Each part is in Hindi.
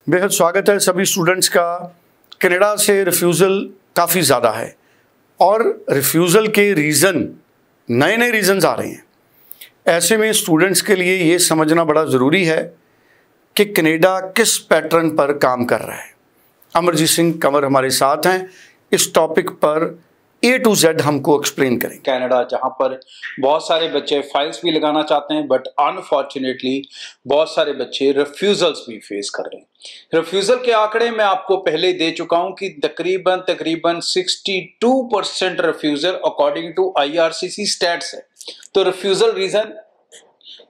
बेहद स्वागत है सभी स्टूडेंट्स का। कनाडा से रिफ्यूज़ल काफ़ी ज़्यादा है और रिफ्यूज़ल के रीज़न नए रीज़न्स आ रहे हैं। ऐसे में स्टूडेंट्स के लिए ये समझना बड़ा ज़रूरी है कि कनाडा किस पैटर्न पर काम कर रहा है। अमरजीत सिंह कंवर हमारे साथ हैं, इस टॉपिक पर A to Z हमको एक्सप्लेन करें। कनाडा जहां पर बहुत सारे बच्चे फाइल्स भी लगाना चाहते हैं, बट अनफॉर्चुनेटली बहुत सारे बच्चे रिफ्यूजल्स भी फेस कर रहे हैं। रिफ्यूजल के आंकड़े मैं आपको पहले ही दे चुका हूं कि तकरीबन 62% refusal according to IRCC stats है। तो रिफ्यूजल रीजन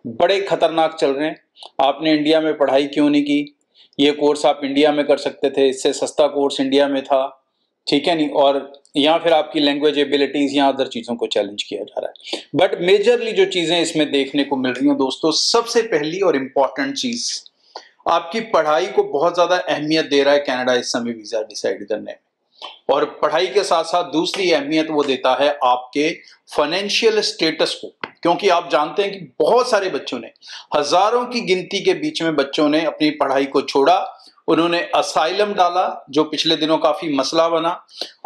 बड़े खतरनाक चल रहे हैं। आपने इंडिया में पढ़ाई क्यों नहीं की, ये कोर्स आप इंडिया में कर सकते थे, इससे सस्ता कोर्स इंडिया में था, ठीक है नहीं, और या फिर आपकी लैंग्वेज एबिलिटीज या अदर चीजों को चैलेंज किया जा रहा है। बट मेजरली जो चीजें इसमें देखने को मिल रही हैं दोस्तों, सबसे पहली और इंपॉर्टेंट चीज, आपकी पढ़ाई को बहुत ज्यादा अहमियत दे रहा है कनाडा इस समय वीजा डिसाइड करने में। और पढ़ाई के साथ साथ दूसरी अहमियत वो देता है आपके फाइनेंशियल स्टेटस को, क्योंकि आप जानते हैं कि बहुत सारे बच्चों ने, हजारों की गिनती के बीच में बच्चों ने अपनी पढ़ाई को छोड़ा। उन्होंने असाइलम डाला, जो पिछले दिनों काफी मसला बना।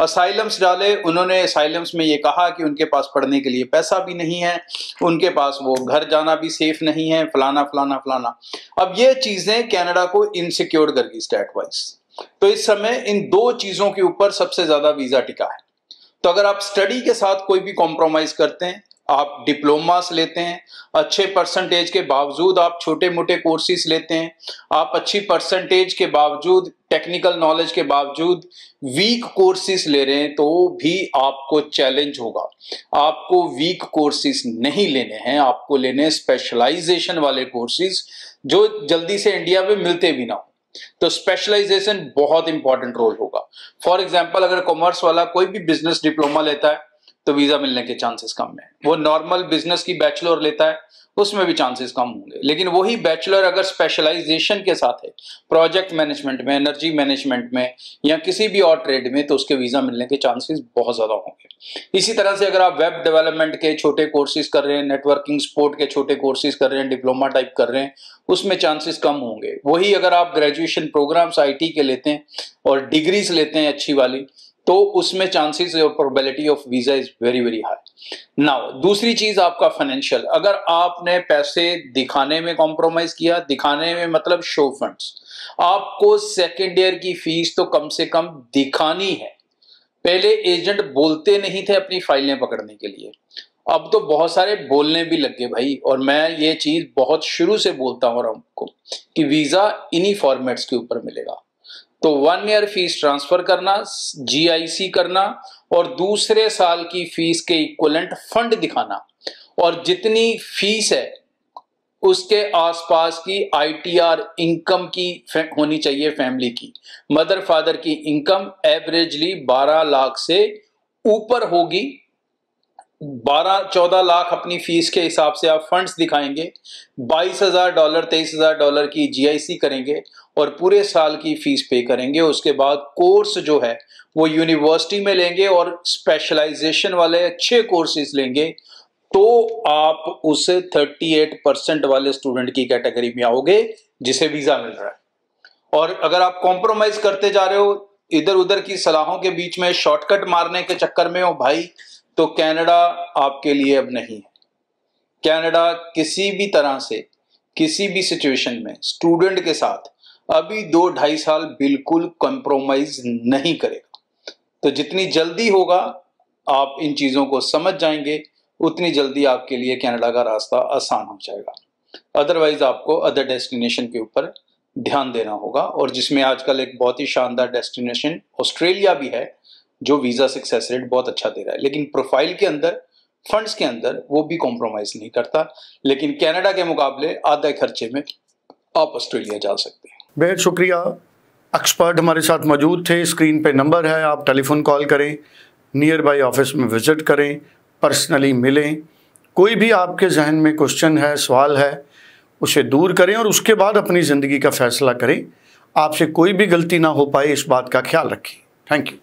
असाइलम्स डाले, उन्होंने असाइलम्स में ये कहा कि उनके पास पढ़ने के लिए पैसा भी नहीं है, उनके पास वो घर जाना भी सेफ नहीं है, फलाना फलाना फलाना। अब ये चीजें कनाडा को इनसिक्योर कर गई स्टेट वाइज। तो इस समय इन दो चीजों के ऊपर सबसे ज्यादा वीजा टिका है। तो अगर आप स्टडी के साथ कोई भी कॉम्प्रोमाइज करते हैं, आप डिप्लोमास लेते हैं, अच्छे परसेंटेज के बावजूद आप छोटे मोटे कोर्सेज लेते हैं, आप अच्छी परसेंटेज के बावजूद, टेक्निकल नॉलेज के बावजूद वीक कोर्सेज ले रहे हैं, तो भी आपको चैलेंज होगा। आपको वीक कोर्सेज नहीं लेने हैं, आपको लेने हैं स्पेशलाइजेशन वाले कोर्सेज जो जल्दी से इंडिया में मिलते भी ना हो। तो स्पेशलाइजेशन बहुत इंपॉर्टेंट रोल होगा। फॉर एग्जाम्पल, अगर कॉमर्स वाला कोई भी बिजनेस डिप्लोमा लेता है तो वीजा मिलने के चांसेस कम है। वो नॉर्मल बिजनेस की बैचलर लेता है, उसमें भी चांसेस कम होंगे। लेकिन वही बैचलर अगर स्पेशलाइजेशन के साथ है, प्रोजेक्ट मैनेजमेंट में, एनर्जी मैनेजमेंट में या किसी भी और ट्रेड में, तो उसके वीजा मिलने के चांसेस बहुत ज्यादा होंगे। इसी तरह से अगर आप वेब डेवलपमेंट के छोटे कोर्सेज कर रहे हैं, नेटवर्किंग सपोर्ट के छोटे कोर्सेज कर रहे हैं, डिप्लोमा टाइप कर रहे हैं, उसमें चांसेस कम होंगे। वही अगर आप ग्रेजुएशन प्रोग्राम्स IT के लेते हैं और डिग्रीज लेते हैं अच्छी वाली, तो उसमें चांसेस और probability of visa is very very high. Now दूसरी चीज आपका फाइनेंशियल, अगर आपने पैसे दिखाने में कॉम्प्रोमाइज किया, दिखाने में मतलब शो फंड्स, आपको सेकेंड ईयर की फीस तो कम से कम दिखानी है। पहले एजेंट बोलते नहीं थे अपनी फाइलें पकड़ने के लिए, अब तो बहुत सारे बोलने भी लग गए भाई। और मैं ये चीज बहुत शुरू से बोलता हूँ आपको कि वीजा इन्हीं फॉर्मेट्स के ऊपर मिलेगा। तो 1 ईयर फीस ट्रांसफर करना, GIC करना और दूसरे साल की फीस के इक्विवेलेंट फंड दिखाना, और जितनी फीस है उसके आसपास की ITR इनकम की होनी चाहिए फैमिली की। मदर फादर की इनकम एवरेजली 12 लाख से ऊपर होगी। 12-14 लाख अपनी फीस के हिसाब से आप फंड्स दिखाएंगे, $22,000 $23,000 की GIC करेंगे और पूरे साल की फीस पे करेंगे। उसके बाद कोर्स जो है वो यूनिवर्सिटी में लेंगे और स्पेशलाइजेशन वाले अच्छे कोर्सेज लेंगे, तो आप उस 38% वाले स्टूडेंट की कैटेगरी में आओगे जिसे वीजा मिल रहा है। और अगर आप कॉम्प्रोमाइज करते जा रहे हो, इधर उधर की सलाहों के बीच में शॉर्टकट मारने के चक्कर में हो भाई, तो कनाडा आपके लिए अब नहीं है। कनाडा किसी भी तरह से, किसी भी सिचुएशन में स्टूडेंट के साथ अभी 2-2.5 साल बिल्कुल कॉम्प्रोमाइज नहीं करेगा। तो जितनी जल्दी होगा आप इन चीजों को समझ जाएंगे, उतनी जल्दी आपके लिए कनाडा का रास्ता आसान हो जाएगा। अदरवाइज आपको अदर डेस्टिनेशन के ऊपर ध्यान देना होगा, और जिसमें आजकल एक बहुत ही शानदार डेस्टिनेशन ऑस्ट्रेलिया भी है जो वीजा सक्सेस रेट बहुत अच्छा दे रहा है। लेकिन प्रोफाइल के अंदर, फंड्स के अंदर वो भी कॉम्प्रोमाइज नहीं करता। लेकिन कनाडा के मुकाबले आधे खर्चे में आप ऑस्ट्रेलिया जा सकते हैं। बेहद शुक्रिया। एक्सपर्ट हमारे साथ मौजूद थे, स्क्रीन पे नंबर है, आप टेलीफोन कॉल करें, नियर बाई ऑफिस में विजिट करें, पर्सनली मिलें। कोई भी आपके जहन में क्वेश्चन है, सवाल है, उसे दूर करें और उसके बाद अपनी ज़िंदगी का फैसला करें। आपसे कोई भी गलती ना हो पाए, इस बात का ख्याल रखें। Thank you.